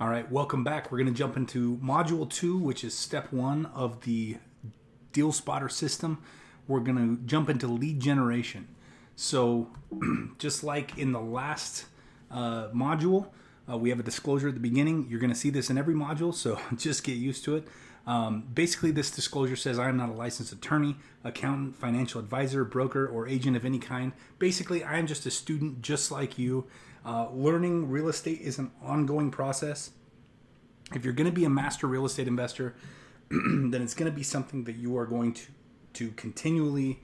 All right, welcome back. We're going to jump into Module 2, which is step 1 of the Deal Spotter system. We're going to jump into lead generation. So just like in the last module, we have a disclosure at the beginning. You're going to see this in every module, so just get used to it. Basically, this disclosure says I am not a licensed attorney, accountant, financial advisor, broker, or agent of any kind. Basically, I am just a student just like you. Learning real estate is an ongoing process. If you're going to be a master real estate investor, then it's going to be something that you are going to continually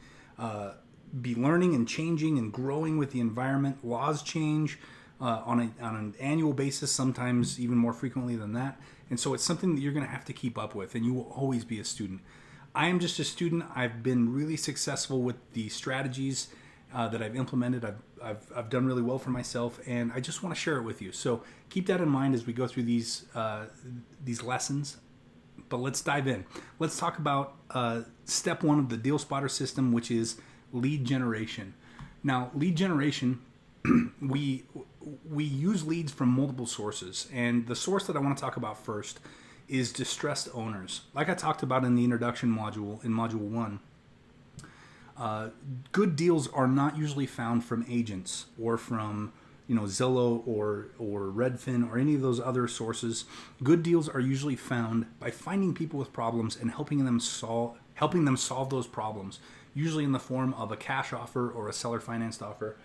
be learning and changing and growing with the environment. Laws change on an annual basis, sometimes even more frequently than that. And so it's something that you're going to have to keep up with, and you will always be a student. I am just a student. I've been really successful with the strategies that I've implemented. I've done really well for myself, and I just want to share it with you. So keep that in mind as we go through these lessons. But let's dive in. Let's talk about step 1 of the Deal Spotter system, which is lead generation. Now, lead generation, we use leads from multiple sources, and the source that I want to talk about first is distressed owners. Like I talked about in the introduction module, in module 1, good deals are not usually found from agents or from Zillow or Redfin or any of those other sources. Good deals are usually found by finding people with problems and helping them solve those problems, usually in the form of a cash offer or a seller financed offer.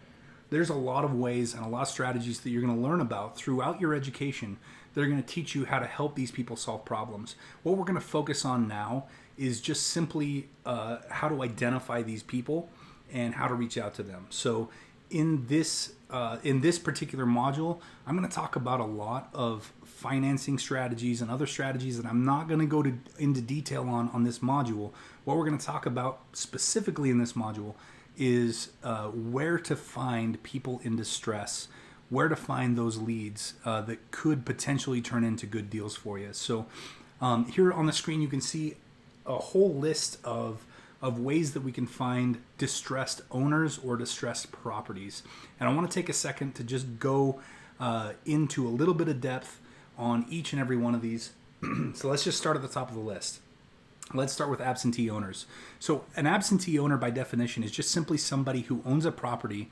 There's a lot of ways and a lot of strategies that you're going to learn about throughout your education that are going to teach you how to help these people solve problems. What we're going to focus on now is just simply how to identify these people and how to reach out to them. So in this particular module, I'm going to talk about a lot of financing strategies and other strategies that I'm not going to go into detail on this module. What we're going to talk about specifically in this module is where to find people in distress, where to find those leads that could potentially turn into good deals for you. So here on the screen, you can see a whole list of ways that we can find distressed owners or distressed properties. And I want to take a second to just go into a little bit of depth on each and every one of these. So let's just start at the top of the list. Let's start with absentee owners. So an absentee owner by definition is just simply somebody who owns a property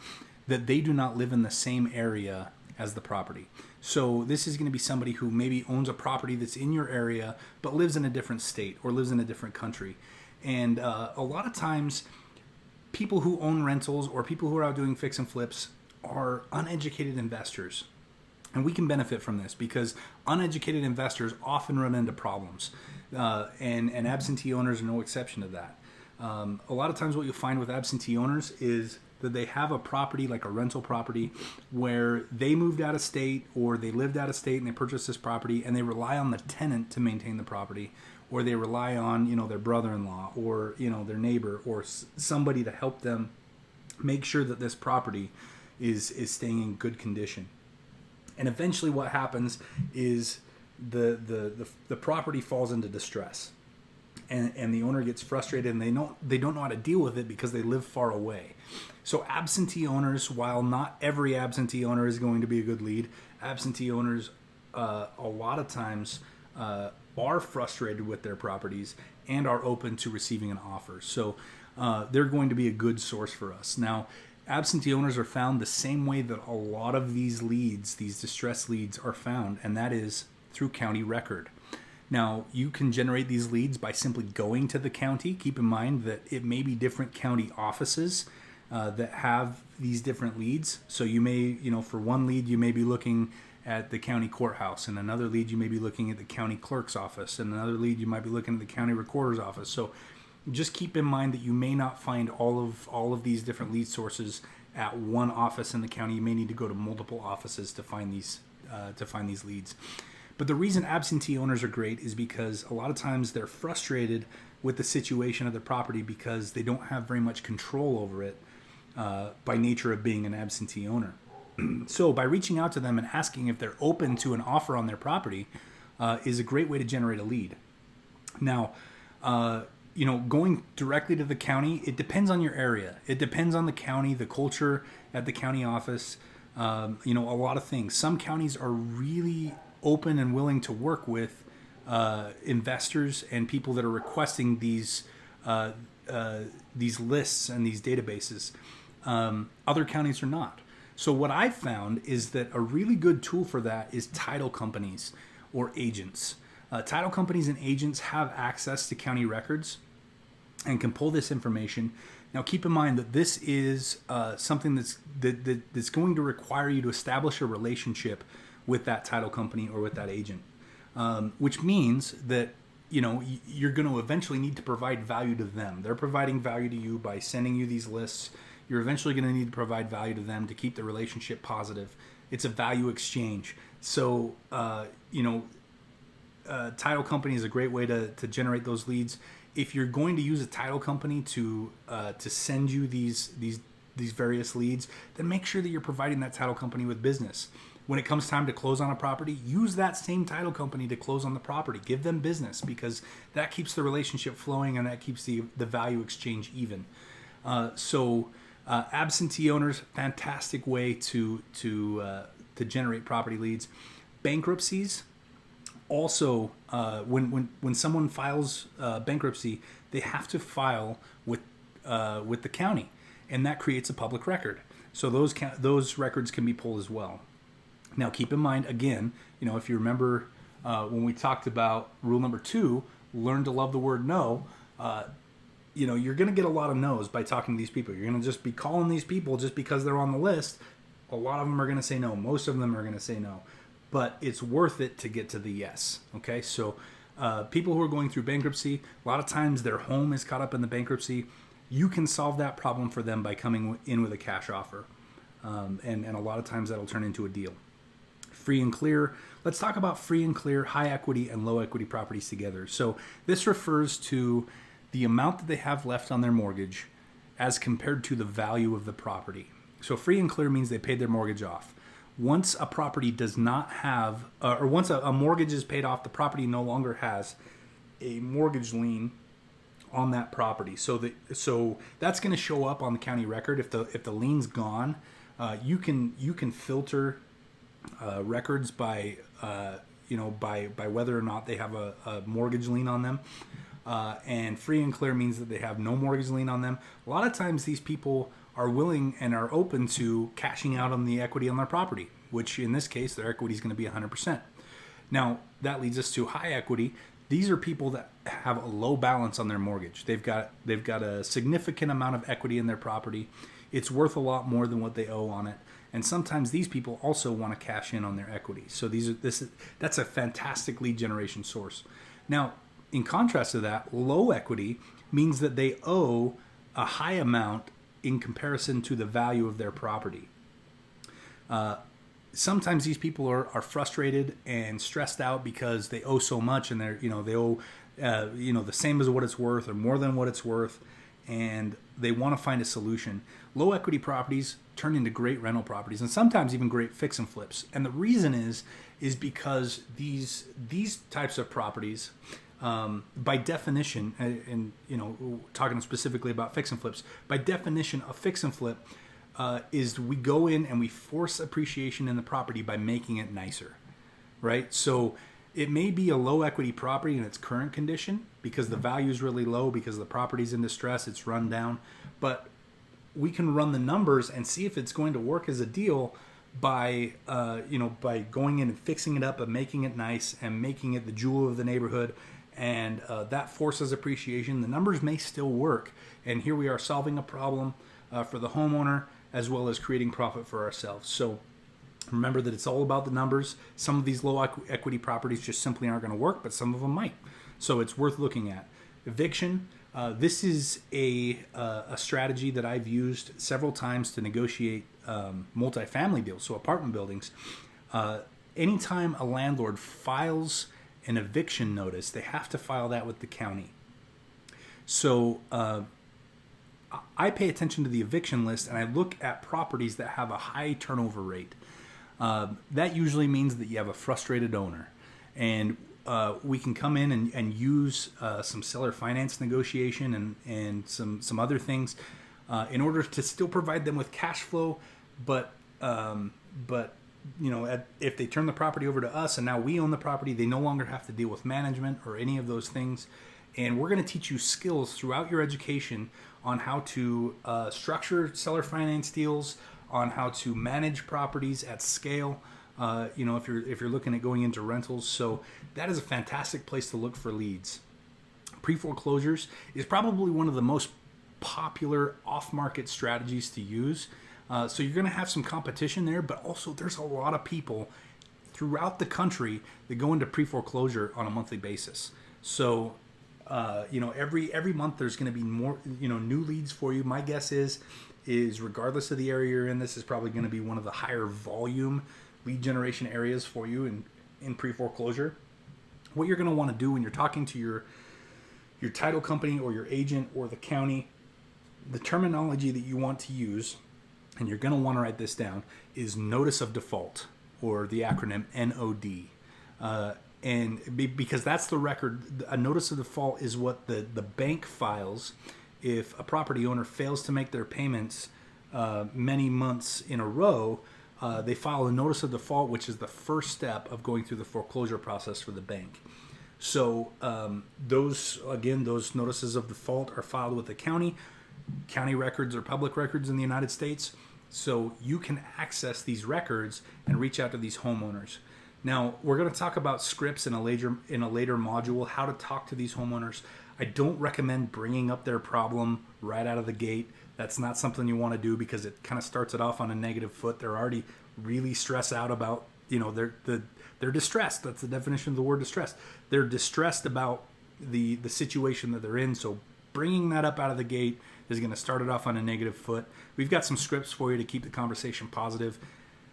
that they do not live in the same area as the property. So this is going to be somebody who maybe owns a property that's in your area but lives in a different state or lives in a different country. And a lot of times people who own rentals or people who are out doing fix and flips are uneducated investors. And we can benefit from this because uneducated investors often run into problems. And absentee owners are no exception to that. A lot of times what you'll find with absentee owners is that they have a property, like a rental property, where they moved out of state or they lived out of state and they purchased this property and they rely on the tenant to maintain the property, or they rely on their brother-in-law or their neighbor or somebody to help them make sure that this property is staying in good condition. And eventually what happens is the property falls into distress, and the owner gets frustrated, and they don't know how to deal with it because they live far away. So absentee owners, while not every absentee owner is going to be a good lead, absentee owners a lot of times are frustrated with their properties and are open to receiving an offer. So they're going to be a good source for us. Now, absentee owners are found the same way that a lot of these leads, these distress leads, are found, and that is through county record. Now, you can generate these leads by simply going to the county. Keep in mind that it may be different county offices that have these different leads. So you may, for one lead, you may be looking at the county courthouse, and another lead you may be looking at the county clerk's office, and another lead you might be looking at the county recorder's office. So just keep in mind that you may not find all of these different lead sources at one office in the county. You may need to go to multiple offices to find these leads. But the reason absentee owners are great is because a lot of times they're frustrated with the situation of their property because they don't have very much control over it by nature of being an absentee owner. So by reaching out to them and asking if they're open to an offer on their property is a great way to generate a lead. Now, going directly to the county, it depends on your area. It depends on the county, the culture at the county office, a lot of things. Some counties are really open and willing to work with investors and people that are requesting these lists and these databases. Other counties are not. So what I've found is that a really good tool for that is title companies or agents. Title companies and agents have access to county records and can pull this information. Now, keep in mind that this is something that's going to require you to establish a relationship with that title company or with that agent, which means that you're going to eventually need to provide value to them. They're providing value to you by sending you these lists. You're eventually going to need to provide value to them to keep the relationship positive. It's a value exchange. So, title company is a great way to generate those leads. If you're going to use a title company to send you these various leads, then make sure that you're providing that title company with business. When it comes time to close on a property, use that same title company to close on the property. Give them business, because that keeps the relationship flowing and that keeps the value exchange even. Absentee owners, fantastic way to generate property leads. Bankruptcies, also, when someone files bankruptcy, they have to file with the county, and that creates a public record. So those records can be pulled as well. Now, keep in mind, again, if you remember when we talked about rule number 2, learn to love the word no. You're going to get a lot of no's by talking to these people. You're going to just be calling these people just because they're on the list. A lot of them are going to say no. Most of them are going to say no. But it's worth it to get to the yes. Okay, so people who are going through bankruptcy, a lot of times their home is caught up in the bankruptcy. You can solve that problem for them by coming in with a cash offer. And a lot of times that'll turn into a deal. Free and clear. Let's talk about free and clear, high equity and low equity properties together. So this refers to the amount that they have left on their mortgage as compared to the value of the property. So free and clear means they paid their mortgage off. Once a property does not have, or once a mortgage is paid off, the property no longer has a mortgage lien on that property. So that's going to show up on the county record. If the lien's gone, you can filter records by whether or not they have a mortgage lien on them. And free and clear means that they have no mortgage lien on them. A lot of times these people are willing and are open to cashing out on the equity on their property, which in this case, their equity is going to be 100%. Now, that leads us to high equity. These are people that have a low balance on their mortgage. They've got a significant amount of equity in their property. It's worth a lot more than what they owe on it. And sometimes these people also want to cash in on their equity. So that's a fantastic lead generation source. Now, in contrast to that, low equity means that they owe a high amount in comparison to the value of their property. Sometimes these people are frustrated and stressed out because they owe so much, and they owe the same as what it's worth or more than what it's worth, and they want to find a solution. Low equity properties turn into great rental properties, and sometimes even great fix and flips. And the reason is because these types of properties, by definition, and talking specifically about fix and flips, by definition, a fix and flip is we go in and we force appreciation in the property by making it nicer, right? So it may be a low equity property in its current condition because the value is really low, because the property's in distress, it's run down, but we can run the numbers and see if it's going to work as a deal by going in and fixing it up and making it nice and making it the jewel of the neighborhood. And that forces appreciation. The numbers may still work. And here we are solving a problem for the homeowner as well as creating profit for ourselves. So remember that it's all about the numbers. Some of these low equity properties just simply aren't going to work, but some of them might. So it's worth looking at. Eviction. This is a strategy that I've used several times to negotiate multifamily deals, so apartment buildings. Anytime a landlord files an eviction notice, they have to file that with the county. So I pay attention to the eviction list and I look at properties that have a high turnover rate. That usually means that you have a frustrated owner. And we can come in and use some seller finance negotiation and some other things in order to still provide them with cash flow, but if they turn the property over to us and now we own the property, they no longer have to deal with management or any of those things. And we're going to teach you skills throughout your education on how to structure seller finance deals, on how to manage properties at scale. If you're looking at going into rentals, so that is a fantastic place to look for leads. Pre-foreclosures is probably one of the most popular off-market strategies to use. So you're going to have some competition there, but also there's a lot of people throughout the country that go into pre-foreclosure on a monthly basis. So, every month there's going to be more, new leads for you. My guess is regardless of the area you're in, this is probably going to be one of the higher volume lead generation areas for you in pre-foreclosure. What you're going to want to do when you're talking to your title company or your agent or the county, the terminology that you want to use, and you're going to want to write this down, is notice of default, or the acronym NOD. Because that's the record. A notice of default is what the bank files if a property owner fails to make their payments many months in a row. They file a notice of default, which is the first step of going through the foreclosure process for the bank. So those notices of default are filed with the county. County records are public records in the United States. So you can access these records and reach out to these homeowners. Now, we're going to talk about scripts in a later module, how to talk to these homeowners. I don't recommend bringing up their problem right out of the gate. That's not something you want to do because it kind of starts it off on a negative foot. They're already really stressed out about, they're distressed. That's the definition of the word distressed. They're distressed about the situation that they're in. So bringing that up out of the gate is going to start it off on a negative foot. We've got some scripts for you to keep the conversation positive.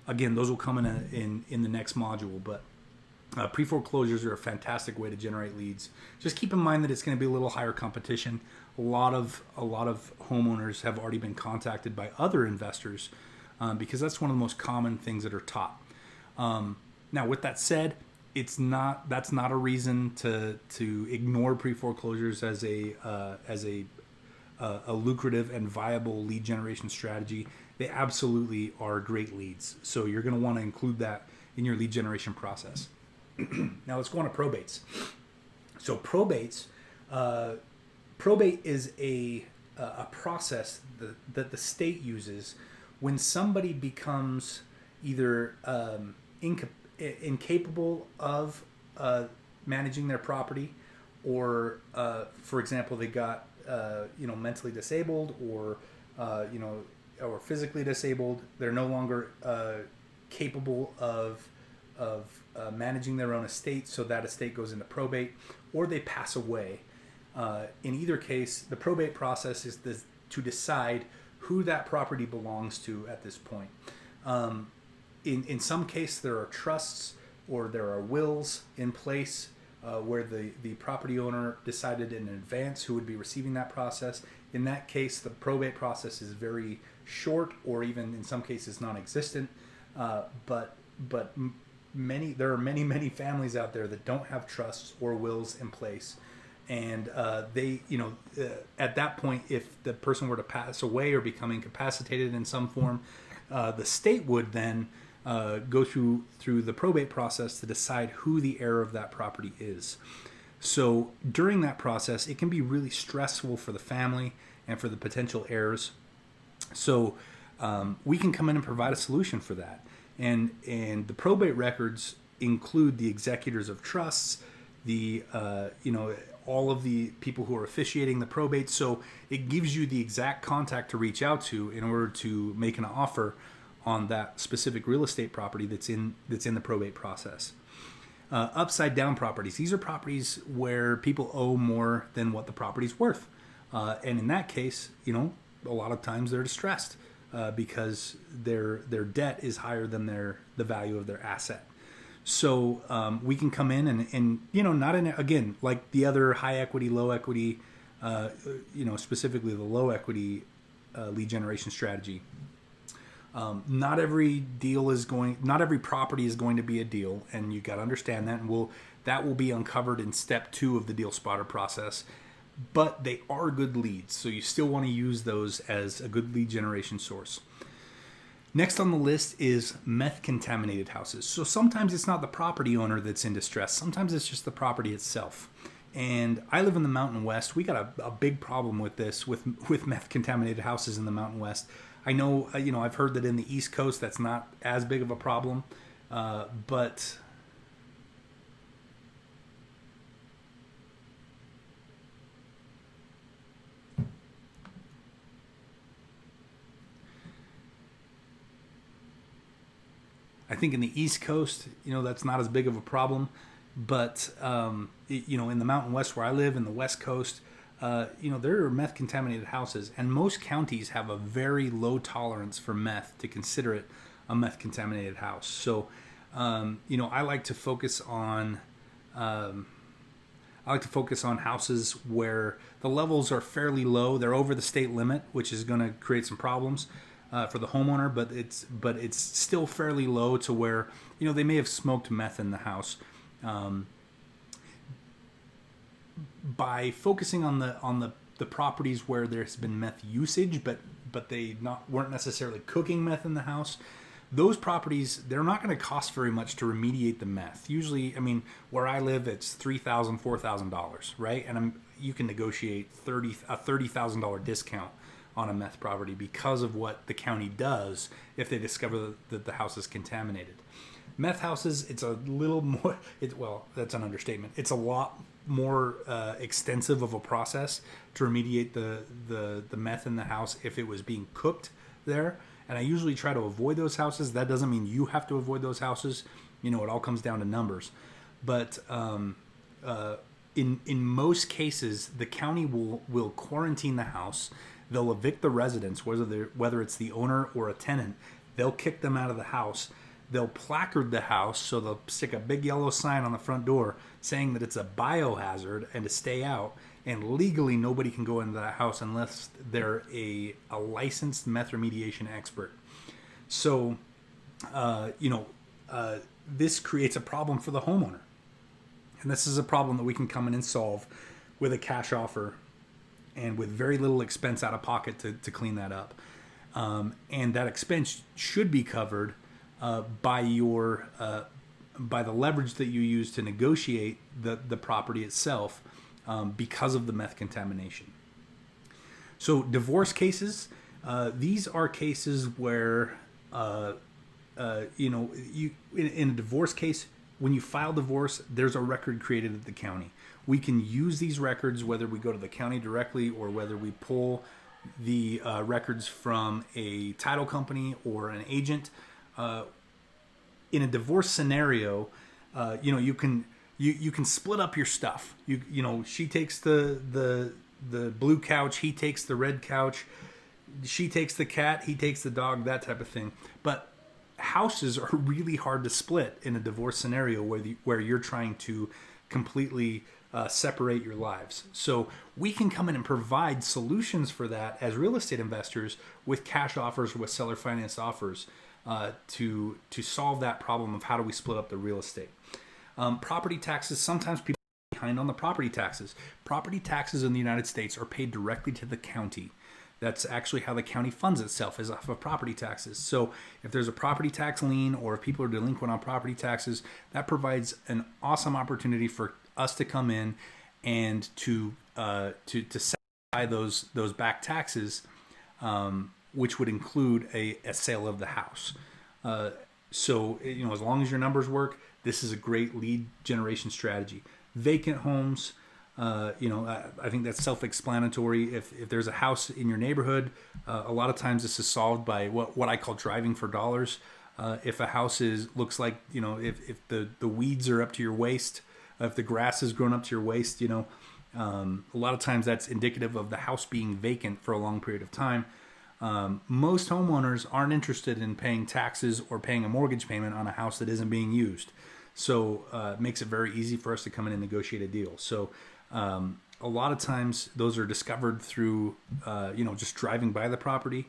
Again, those will come in the next module, but pre-foreclosures are a fantastic way to generate leads. Just keep in mind that it's going to be a little higher competition. A lot of homeowners have already been contacted by other investors because that's one of the most common things that are taught. Now, with that said, that's not a reason to ignore pre-foreclosures as a lucrative and viable lead generation strategy. They absolutely are great leads. So you're going to want to include that in your lead generation process. Now let's go on to probates. So probate is a process that the state uses when somebody becomes either incapable of managing their property, or for example, they got mentally disabled, or or physically disabled. They're no longer capable of managing their own estate, so that estate goes into probate, or they pass away. In either case, the probate process is to decide who that property belongs to at this point. In some case, there are trusts or there are wills in place where the property owner decided in advance who would be receiving that process. In that case, the probate process is very short, or even in some cases non-existent. But there are many families out there that don't have trusts or wills in place, and at that point, if the person were to pass away or become incapacitated in some form, the state would then go through the probate process to decide who the heir of that property is. So during that process, it can be really stressful for the family and for the potential heirs. So we can come in and provide a solution for that. And the probate records include the executors of trusts, all of the people who are officiating the probate. So it gives you the exact contact to reach out to in order to make an offer on that specific real estate property that's in the probate process. Upside down properties. These are properties where people owe more than what the property's worth. And in that case, a lot of times they're distressed because their debt is higher than the value of their asset. So we can come in and not in, again, like the other high equity, low equity, specifically the low equity lead generation strategy. Not every property is going to be a deal, and you got to understand that, and that will be uncovered in step 2 of the deal spotter process. But they are good leads, so you still want to use those as a good lead generation source. Next on the list is meth contaminated houses. So sometimes it's not the property owner that's in distress. Sometimes it's just the property itself. And I live in the Mountain West. We got a big problem with this, with meth contaminated houses in the Mountain West. I know, I've heard that in the East Coast that's not as big of a problem, but I think in the East Coast, that's not as big of a problem. But, in the Mountain West where I live, in the West Coast, there are meth contaminated houses. And most counties have a very low tolerance for meth to consider it a meth contaminated house. So, I like to focus on houses where the levels are fairly low. They're over the state limit, which is going to create some problems for the homeowner, but it's still fairly low to where they may have smoked meth in the house. By focusing on the properties where there's been meth usage, but they weren't necessarily cooking meth in the house, those properties, they're not going to cost very much to remediate the meth. Usually, where I live, it's $3,000, $4,000, right? And you can negotiate a $30,000 discount on a meth property because of what the county does if they discover that the house is contaminated. Meth houses, it's a little more, that's an understatement. It's a lot more extensive of a process to remediate the meth in the house if it was being cooked there. And I usually try to avoid those houses. That doesn't mean you have to avoid those houses. It all comes down to numbers. But in most cases, the county will quarantine the house. They'll evict the residents, whether it's the owner or a tenant. They'll kick them out of the house. They'll placard the house, so they'll stick a big yellow sign on the front door saying that it's a biohazard and to stay out. And legally, nobody can go into that house unless they're a licensed meth remediation expert. So, this creates a problem for the homeowner. And this is a problem that we can come in and solve with a cash offer and with very little expense out of pocket to clean that up. And that expense should be covered by the leverage that you use to negotiate the property itself because of the meth contamination. So divorce cases, these are cases where in a divorce case, when you file divorce, there's a record created at the county. We can use these records whether we go to the county directly or whether we pull the records from a title company or an agent. In a divorce scenario, you can split up your stuff. She takes the blue couch, he takes the red couch, she takes the cat, he takes the dog, that type of thing. But houses are really hard to split in a divorce scenario where you're trying to completely separate your lives. So we can come in and provide solutions for that as real estate investors with cash offers, with seller finance offers to solve that problem of how do we split up the real estate. Property taxes, sometimes people are behind on the property taxes. Property taxes in the United States are paid directly to the county. That's actually how the county funds itself, is off of property taxes. So if there's a property tax lien or if people are delinquent on property taxes, that provides an awesome opportunity for us to come in and to satisfy those back taxes, which would include a sale of the house. So as long as your numbers work, this is a great lead generation strategy. Vacant homes. I think that's self-explanatory. If there's a house in your neighborhood, a lot of times this is solved by what I call driving for dollars. If a house looks like, if the weeds are up to your waist, if the grass has grown up to your waist, a lot of times that's indicative of the house being vacant for a long period of time. Most homeowners aren't interested in paying taxes or paying a mortgage payment on a house that isn't being used. So it makes it very easy for us to come in and negotiate a deal. So a lot of times those are discovered through, just driving by the property.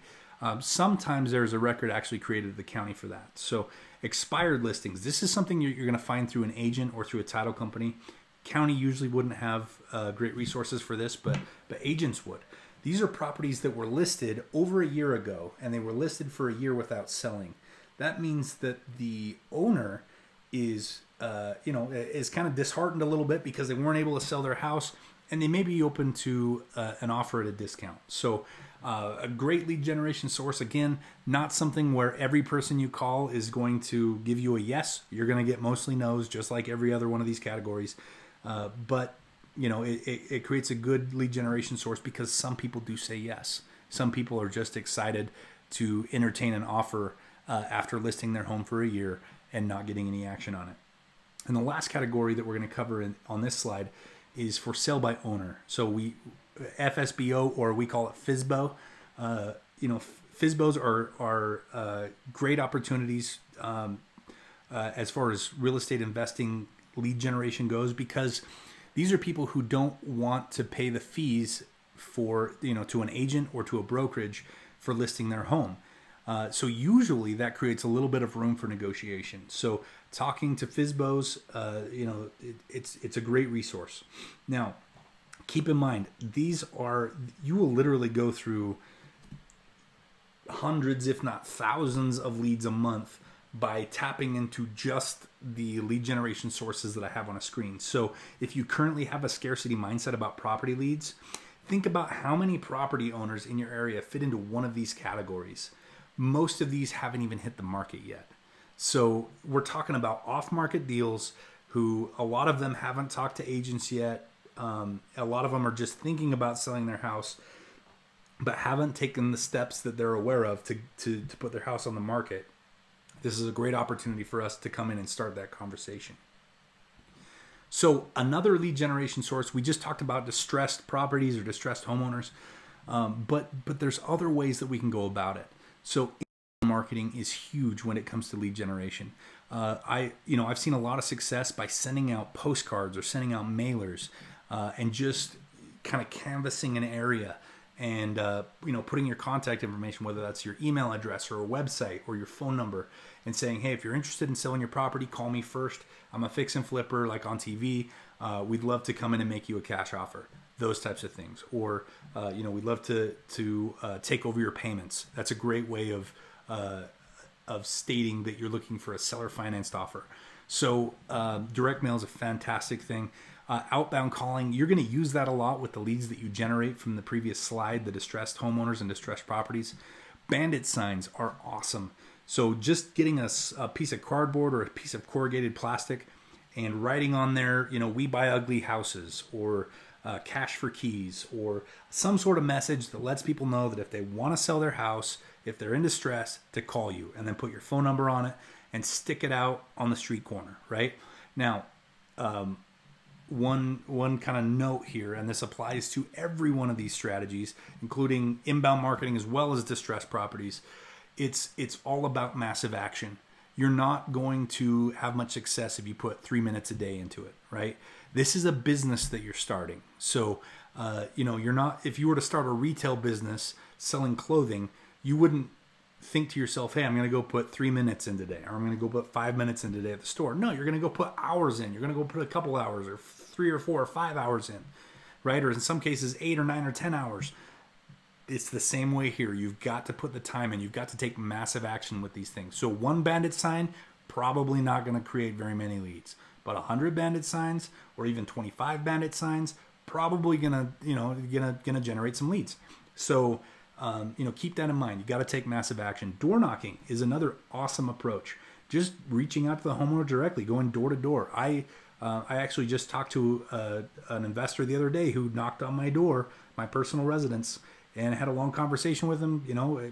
Sometimes there's a record actually created at the county for that. So expired listings, this is something you're going to find through an agent or through a title company. County usually wouldn't have great resources for this, but agents would. These are properties that were listed over a year ago, and they were listed for a year without selling. That means that the owner is, is kind of disheartened a little bit because they weren't able to sell their house, and they may be open to an offer at a discount. So a great lead generation source, again, not something where every person you call is going to give you a yes. You're going to get mostly no's, just like every other one of these categories. But it creates a good lead generation source because some people do say yes. Some people are just excited to entertain an offer after listing their home for a year and not getting any action on it. And the last category that we're going to cover on this slide is for sale by owner. So FSBO, or we call it FSBO. FSBOs are great opportunities as far as real estate investing lead generation goes, because these are people who don't want to pay the fees for, to an agent or to a brokerage for listing their home. So usually that creates a little bit of room for negotiation. So talking to FSBOs, it's a great resource. Now, keep in mind, you will literally go through hundreds, if not thousands of leads a month by tapping into just the lead generation sources that I have on a screen. So if you currently have a scarcity mindset about property leads, think about how many property owners in your area fit into one of these categories. Most of these haven't even hit the market yet. So we're talking about off-market deals who a lot of them haven't talked to agents yet. A lot of them are just thinking about selling their house, but haven't taken the steps that they're aware of to put their house on the market. This is a great opportunity for us to come in and start that conversation. So another lead generation source, we just talked about distressed properties or distressed homeowners, but there's other ways that we can go about it. So marketing is huge when it comes to lead generation. I've seen a lot of success by sending out postcards or sending out mailers and just kind of canvassing an area and putting your contact information, whether that's your email address or a website or your phone number, and saying, hey, if you're interested in selling your property, call me first. I'm a fix and flipper like on TV. We'd love to come in and make you a cash offer. Those types of things. Or we'd love to take over your payments. That's a great way of stating that you're looking for a seller financed offer. So direct mail is a fantastic thing. Outbound calling, you're going to use that a lot with the leads that you generate from the previous slide, the distressed homeowners and distressed properties. Bandit signs are awesome. So just getting a piece of cardboard or a piece of corrugated plastic and writing on there, we buy ugly houses, or cash for keys, or some sort of message that lets people know that if they want to sell their house, if they're in distress, to call you, and then put your phone number on it and stick it out on the street corner, right? Now, one kind of note here, and this applies to every one of these strategies, including inbound marketing as well as distressed properties. It's all about massive action. You're not going to have much success if you put 3 minutes a day into it, right? This is a business that you're starting. So, you're not, if you were to start a retail business selling clothing, you wouldn't think to yourself, hey, I'm going to go put 3 minutes in today, or I'm going to go put 5 minutes in today at the store. No, you're going to go put hours in. You're going to go put a couple hours, or 3 or 4 or 5 hours in, right? Or in some cases, 8 or 9 or 10 hours. It's the same way here. You've got to put the time in. You've got to take massive action with these things. So one bandit sign, probably not going to create very many leads. But 100 bandit signs, or even 25 bandit signs, probably gonna generate some leads. So keep that in mind. You got to take massive action. Door knocking is another awesome approach. Just reaching out to the homeowner directly, going door to door. I actually just talked to an investor the other day who knocked on my door, my personal residence, and I had a long conversation with him,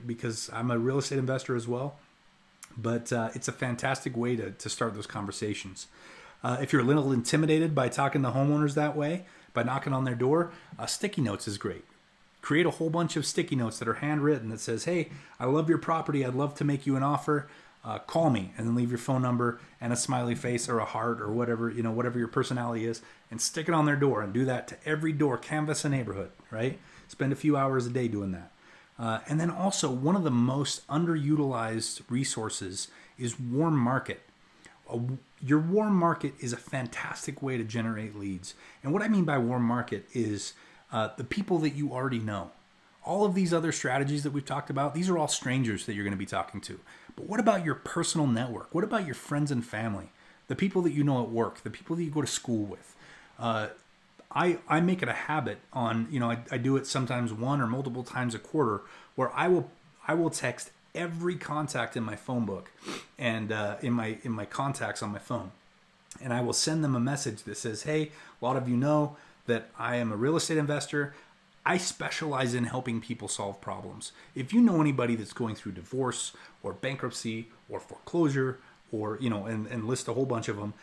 because I'm a real estate investor as well. But it's a fantastic way to start those conversations. If you're a little intimidated by talking to homeowners that way, by knocking on their door, sticky notes is great. Create a whole bunch of sticky notes that are handwritten that says, hey, I love your property. I'd love to make you an offer. Call me, and then leave your phone number and a smiley face or a heart or whatever your personality is, and stick it on their door, and do that to every door. Canvass a neighborhood, right? Spend a few hours a day doing that. And then also, one of the most underutilized resources is warm market. Your warm market is a fantastic way to generate leads. And what I mean by warm market is the people that you already know. All of these other strategies that we've talked about, these are all strangers that you're going to be talking to. But what about your personal network? What about your friends and family? The people that you know at work, the people that you go to school with. I make it a habit on, I do it sometimes one or multiple times a quarter where I will text every contact in my phone book and in my contacts on my phone. And I will send them a message that says, hey, a lot of you know that I am a real estate investor. I specialize in helping people solve problems. If you know anybody that's going through divorce or bankruptcy or foreclosure or, and list a whole bunch of them,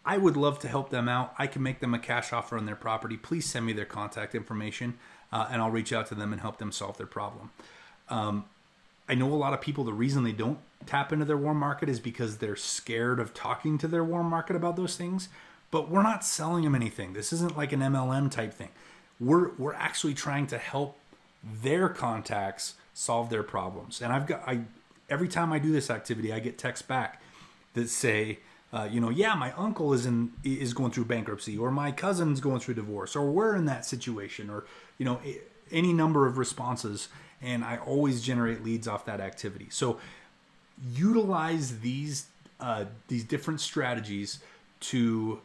I would love to help them out. I can make them a cash offer on their property. Please send me their contact information and I'll reach out to them and help them solve their problem. I know a lot of people, the reason they don't tap into their warm market is because they're scared of talking to their warm market about those things, but we're not selling them anything. This isn't like an MLM type thing. We're actually trying to help their contacts solve their problems. And every time I do this activity, I get texts back that say, my uncle is going through bankruptcy, or my cousin's going through divorce, or we're in that situation, or, any number of responses. And I always generate leads off that activity. So utilize these different strategies to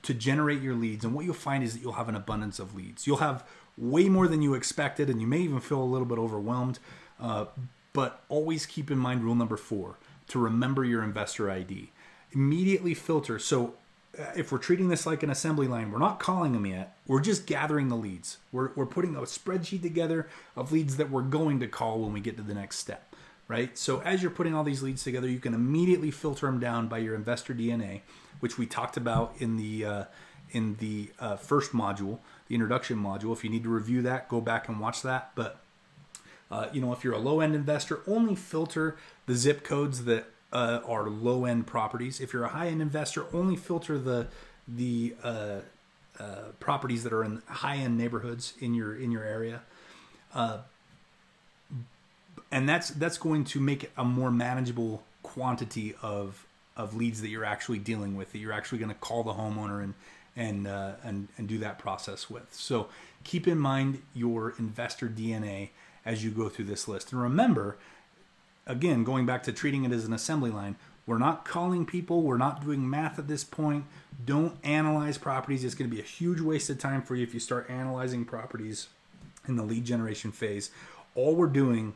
generate your leads. And what you'll find is that you'll have an abundance of leads. You'll have way more than you expected, and you may even feel a little bit overwhelmed. But always keep in mind rule number 4, to remember your investor ID. Immediately filter. So if we're treating this like an assembly line, we're not calling them yet. We're just gathering the leads. We're putting a spreadsheet together of leads that we're going to call when we get to the next step, right? So as you're putting all these leads together, you can immediately filter them down by your investor DNA, which we talked about in the first module, the introduction module. If you need to review that, go back and watch that. But if you're a low-end investor, only filter the zip codes that are low-end properties. If you're a high-end investor, only filter the properties that are in high-end neighborhoods in your area. And that's going to make it a more manageable quantity of leads that you're actually dealing with, that you're actually going to call the homeowner and do that process with. So keep in mind your investor DNA as you go through this list. And remember, again, going back to treating it as an assembly line, we're not calling people. We're not doing math at this point. Don't analyze properties. It's going to be a huge waste of time for you if you start analyzing properties in the lead generation phase. All we're doing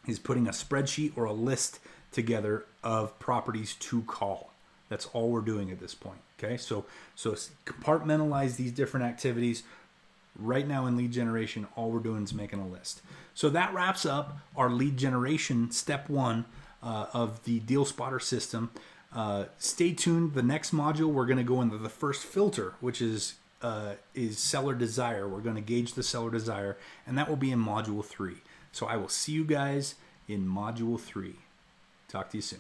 is putting a spreadsheet or a list together of properties to call. That's all we're doing at this point. Okay, so compartmentalize these different activities. Right now in lead generation, all we're doing is making a list. So that wraps up our lead generation step 1 of the Deal Spotter system. Stay tuned. The next module, we're going to go into the first filter, which is seller desire. We're going to gauge the seller desire, and that will be in module 3. So I will see you guys in module 3. Talk to you soon.